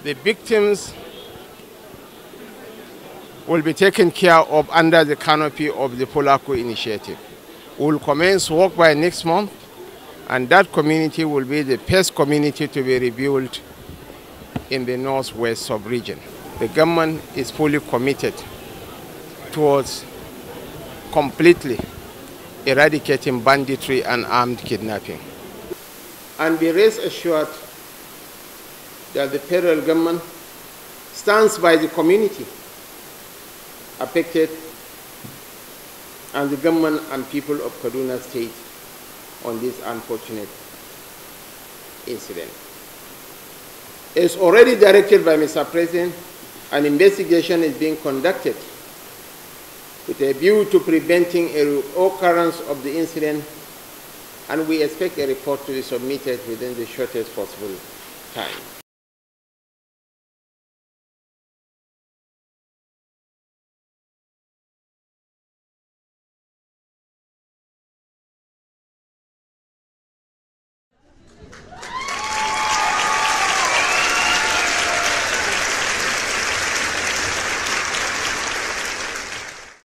The victims will be taken care of under the canopy of the Polaco initiative. We will commence work by next month, and that community will be the first community to be rebuilt in the northwest sub-region. The government is fully committed towards completely eradicating banditry and armed kidnapping. And be rest assured that the federal government stands by the community affected and the government and people of Kaduna State on this unfortunate incident. As already directed by Mr. President, an investigation is being conducted with a view to preventing a occurrence of the incident, and we expect a report to be submitted within the shortest possible time.